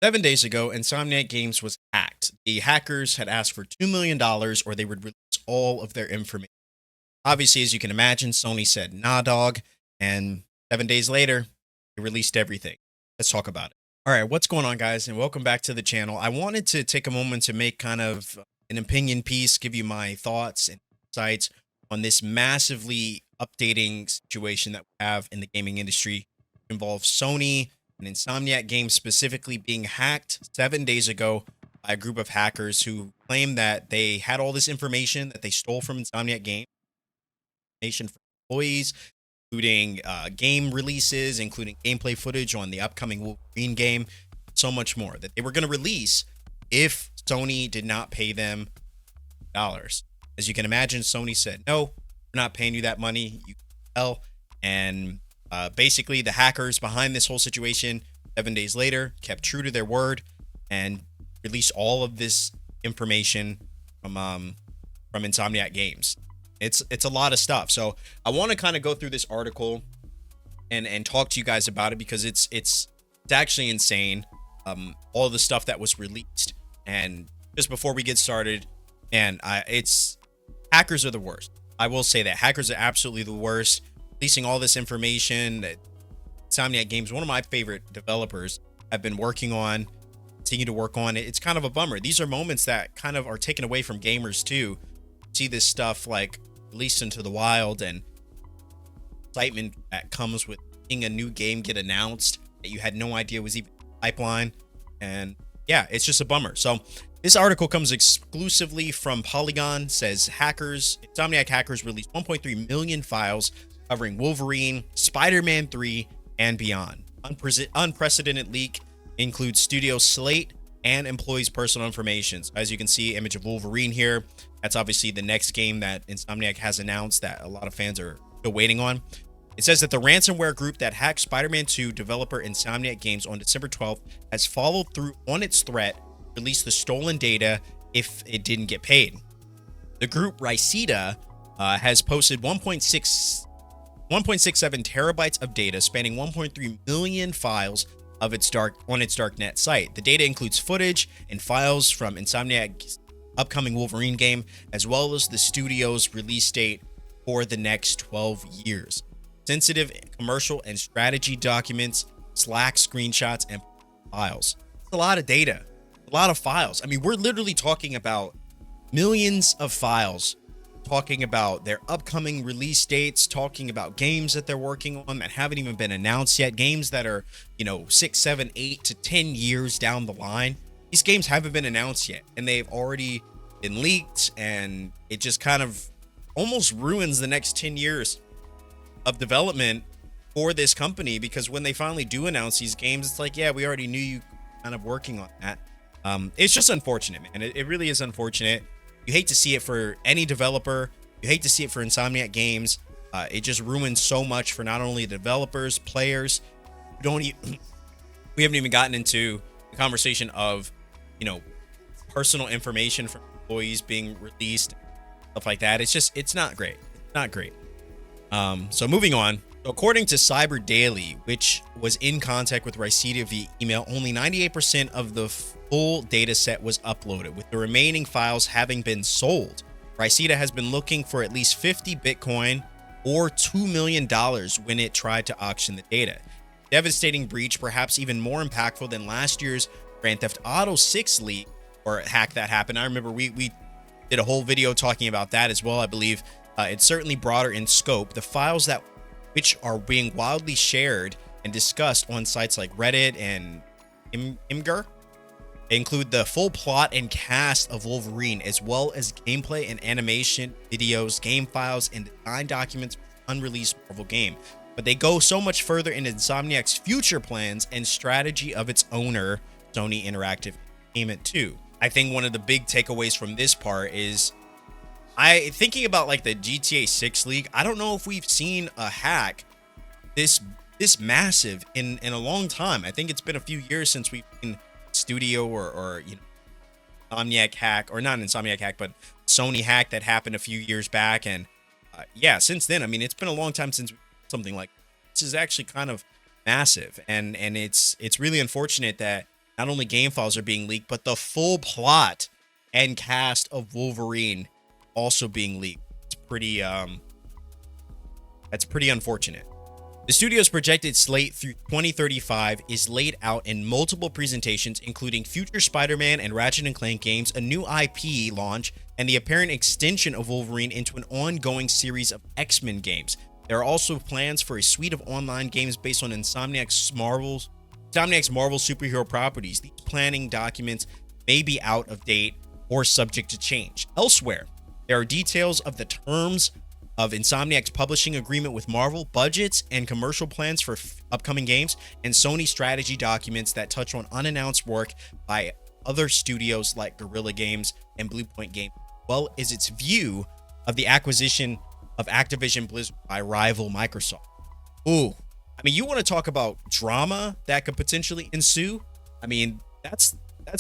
7 days ago, Insomniac Games was hacked. The hackers had asked for $2 million or they would release all of their information. Obviously, as you can imagine, Sony said, nah, dog. And 7 days later, they released everything. Let's talk about it. All right, what's going on, guys? And welcome back to the channel. I wanted to take a moment to make kind of an opinion piece, give you my thoughts and insights on this massively updating situation that we have in the gaming industry. It involves Sony and Insomniac Games specifically being hacked 7 days ago by a group of hackers who claim that they had all this information that they stole from Insomniac Games, information from employees, including game releases, including gameplay footage on the upcoming Wolverine game, so much more that they were going to release if Sony did not pay them dollars. As you can imagine, Sony said, no, we're not paying you that money. You tell. And basically, the hackers behind this whole situation, 7 days later, kept true to their word and released all of this information from Insomniac Games. It's a lot of stuff. So I want to kind of go through this article and talk to you guys about it because it's actually insane. All the stuff that was released. And just before we get started, man, it's hackers are the worst. I will say that hackers are absolutely the worst. Releasing all this information that Insomniac Games, one of my favorite developers, have been working on, continue to work on it. It's kind of a bummer. These are moments that kind of are taken away from gamers too. See this stuff like released into the wild and excitement that comes with seeing a new game get announced that you had no idea was even in the pipeline. And yeah, it's just a bummer. So this article comes exclusively from Polygon. Says Insomniac hackers released 1.3 million files covering Wolverine, Spider-Man 3, and beyond. Unprecedented leak includes studio slate and employees' personal information. So as you can see, image of Wolverine here. That's obviously the next game that Insomniac has announced that a lot of fans are still waiting on. It says that the ransomware group that hacked Spider-Man 2 developer Insomniac Games on December 12th has followed through on its threat, released the stolen data if it didn't get paid. The group Riceta has posted 1.67 terabytes of data spanning 1.3 million files of its darknet site. The data includes footage and files from Insomniac's upcoming Wolverine game, as well as the studio's release date for the next 12 years. Sensitive commercial and strategy documents, Slack screenshots, and files. It's a lot of data, a lot of files. I mean, we're literally talking about millions of files, talking about their upcoming release dates, talking about games that they're working on that haven't even been announced yet, games that are, 6, 7, 8 to 10 years down the line. These games haven't been announced yet, and they've already been leaked, and it just kind of almost ruins the next 10 years of development for this company, because when they finally do announce these games, it's like, yeah, we already knew you kind of working on that. It's just unfortunate, man. It really is unfortunate. You hate to see it for any developer. You hate to see it for Insomniac Games. It just ruins so much for not only the developers, players. We haven't even gotten into the conversation of, personal information from employees being released, stuff like that. It's not great. It's not great. So moving on. According to Cyber Daily, which was in contact with Riceta via email, only 98% of the full data set was uploaded, with the remaining files having been sold. Riceta has been looking for at least 50 Bitcoin or $2 million when it tried to auction the data. Devastating breach, perhaps even more impactful than last year's Grand Theft Auto 6 leak or hack that happened. I remember we did a whole video talking about that as well. I believe it's certainly broader in scope. The files which are being wildly shared and discussed on sites like Reddit and Imgur include the full plot and cast of Wolverine, as well as gameplay and animation, videos, game files, and design documents for the unreleased Marvel game. But they go so much further in Insomniac's future plans and strategy of its owner, Sony Interactive Entertainment 2. I think one of the big takeaways from this part is thinking about like the GTA 6 leak. I don't know if we've seen a hack this massive in a long time. I think it's been a few years since we've seen studio or Insomniac hack, or not an Insomniac hack, but Sony hack that happened a few years back. And since then, I mean, it's been a long time since something like this is actually kind of massive, and it's really unfortunate that Not only game files are being leaked, but the full plot and cast of Wolverine also being leaked. It's pretty that's pretty unfortunate. The studio's projected slate through 2035 is laid out in multiple presentations, including future Spider-Man and Ratchet & Clank games, a new IP launch, and the apparent extension of Wolverine into an ongoing series of X-Men games. There are also plans for a suite of online games based on Insomniac's Marvel superhero properties. These planning documents may be out of date or subject to change. Elsewhere, there are details of the terms of Insomniac's publishing agreement with Marvel, budgets and commercial plans for upcoming games, and Sony strategy documents that touch on unannounced work by other studios like Guerrilla Games and Bluepoint Games, as well as its view of the acquisition of Activision Blizzard by rival Microsoft. Ooh, I mean, you want to talk about drama that could potentially ensue? I mean, that's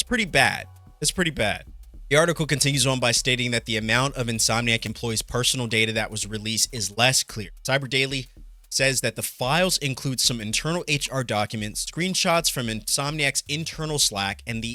pretty bad. That's pretty bad. The article continues on by stating that the amount of Insomniac employees' personal data that was released is less clear. Cyber Daily says that the files include some internal HR documents, screenshots from Insomniac's internal Slack, and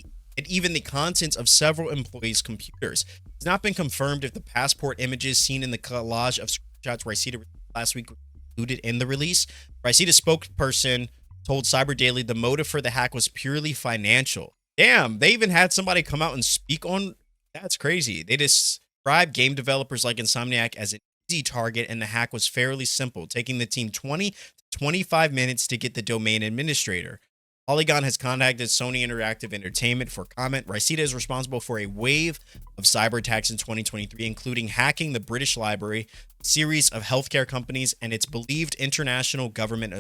even the contents of several employees' computers. It's not been confirmed if the passport images seen in the collage of screenshots Riceta last week were included in the release. Riceta's spokesperson told Cyber Daily the motive for the hack was purely financial. Damn, they even had somebody come out and speak on. That's crazy. They describe game developers like Insomniac as an easy target, and the hack was fairly simple, taking the team 20 to 25 minutes to get the domain administrator. Polygon has contacted Sony Interactive Entertainment for comment. Riceta is responsible for a wave of cyber attacks in 2023, including hacking the British Library, a series of healthcare companies, and its believed international government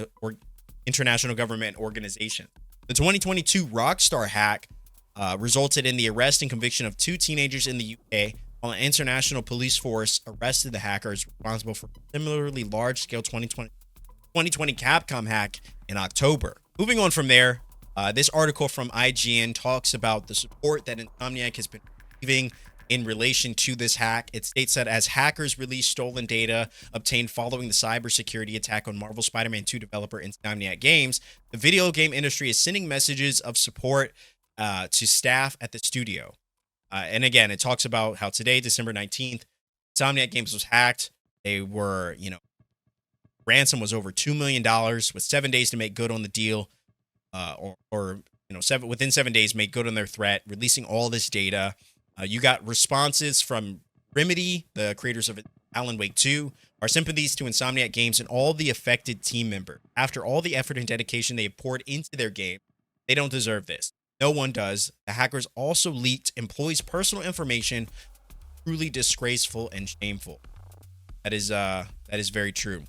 organization. The 2022 Rockstar hack resulted in the arrest and conviction of 2 teenagers in the UK, while an international police force arrested the hackers responsible for a similarly large-scale 2020 Capcom hack in October. Moving on from there, this article from IGN talks about the support that Insomniac has been receiving in relation to this hack. It states that as hackers release stolen data obtained following the cybersecurity attack on Marvel Spider-Man 2 developer Insomniac Games, the video game industry is sending messages of support to staff at the studio. And again, it talks about how today, December 19th, Insomniac Games was hacked. They were, ransom was over $2 million with 7 days to make good on the deal, within 7 days, make good on their threat, releasing all this data. You got responses from Remedy, the creators of Alan Wake 2, our sympathies to Insomniac Games and all the affected team members. After all the effort and dedication they have poured into their game, they don't deserve this. No one does. The hackers also leaked employees' personal information. Truly disgraceful and shameful. That is very true.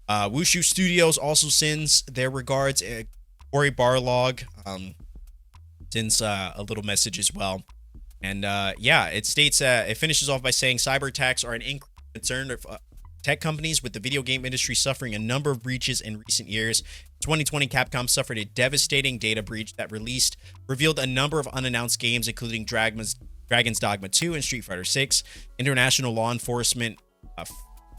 Wushu Studios also sends their regards. Corey Barlog sends a little message as well. And it states, it finishes off by saying cyber attacks are an increasing concern of tech companies, with the video game industry suffering a number of breaches in recent years. 2020, Capcom suffered a devastating data breach that revealed a number of unannounced games, including Dragon's Dogma 2 and Street Fighter 6. International law enforcement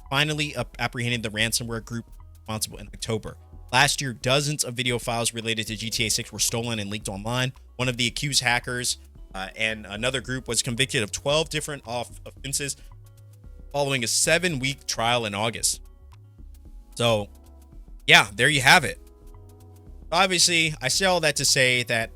finally apprehended the ransomware group responsible in October. Last year, dozens of video files related to GTA 6 were stolen and leaked online. One of the accused hackers and another group was convicted of 12 different offenses following a 7-week trial in August. So, yeah, there you have it. Obviously, I say all that to say that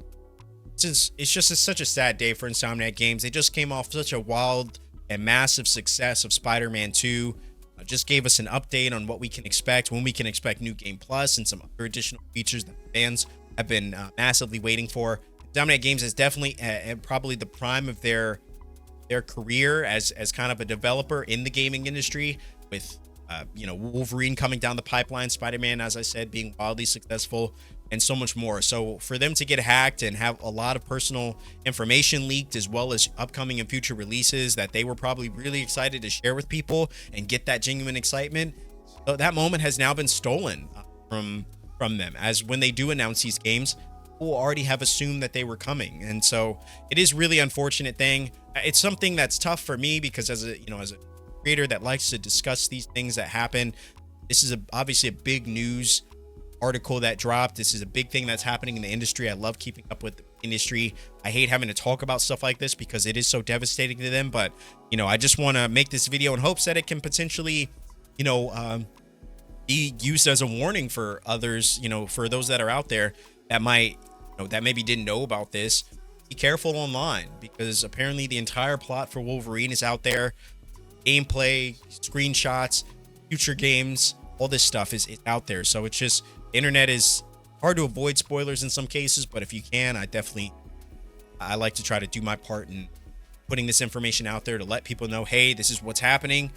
since it's just such a sad day for Insomniac Games, they just came off such a wild and massive success of Spider-Man 2. Just gave us an update on what we can expect, when we can expect New Game Plus and some other additional features that fans have been massively waiting for. Insomniac Games is definitely probably the prime of their career as kind of a developer in the gaming industry, with Wolverine coming down the pipeline, Spider-Man, as I said, being wildly successful, and so much more. So for them to get hacked and have a lot of personal information leaked, as well as upcoming and future releases that they were probably really excited to share with people and get that genuine excitement, so that moment has now been stolen from them, as when they do announce these games, people already have assumed that they were coming. And so it is really unfortunate thing. It's something that's tough for me, because as a creator that likes to discuss these things that happen, this is obviously a big news article that dropped. This is a big thing that's happening in the industry. I love keeping up with industry. I hate having to talk about stuff like this because it is so devastating to them. But, you know, I just want to make this video in hopes that it can potentially, you know, be used as a warning for others, you know, for those that are out there that might, you know, that maybe didn't know about this. Be careful online, because apparently the entire plot for Wolverine is out there. Gameplay, screenshots, future games, all this stuff is out there. So it's just, the internet is hard to avoid spoilers in some cases, but if you can, I like to try to do my part in putting this information out there to let people know, hey, this is what's happening,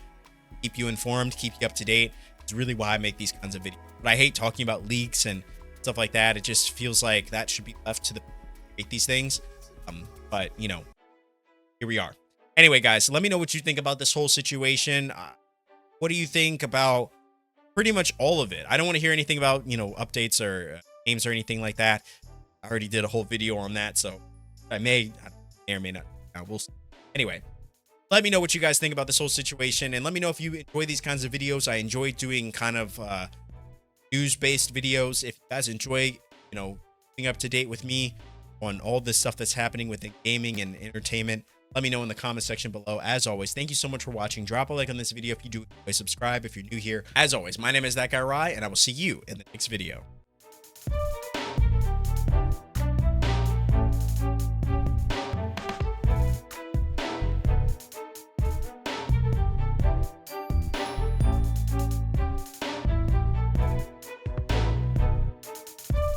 keep you informed, keep you up to date. It's really why I make these kinds of videos. But I hate talking about leaks and stuff like that. It just feels like that should be left to the create these things. But you know, here we are. Anyway, guys, let me know what you think about this whole situation. What do you think about pretty much all of it? I don't want to hear anything about, you know, updates or games or anything like that. I already did a whole video on that, so I may or may not. We'll see. Anyway, let me know what you guys think about this whole situation, and let me know if you enjoy these kinds of videos. I enjoy doing kind of news-based videos. If you guys enjoy, you know, being up to date with me on all this stuff that's happening within gaming and entertainment, let me know in the comment section below. As always, thank you so much for watching. Drop a like on this video if you do enjoy, subscribe if you're new here. As always, my name is That Guy Rye, and I will see you in the next video.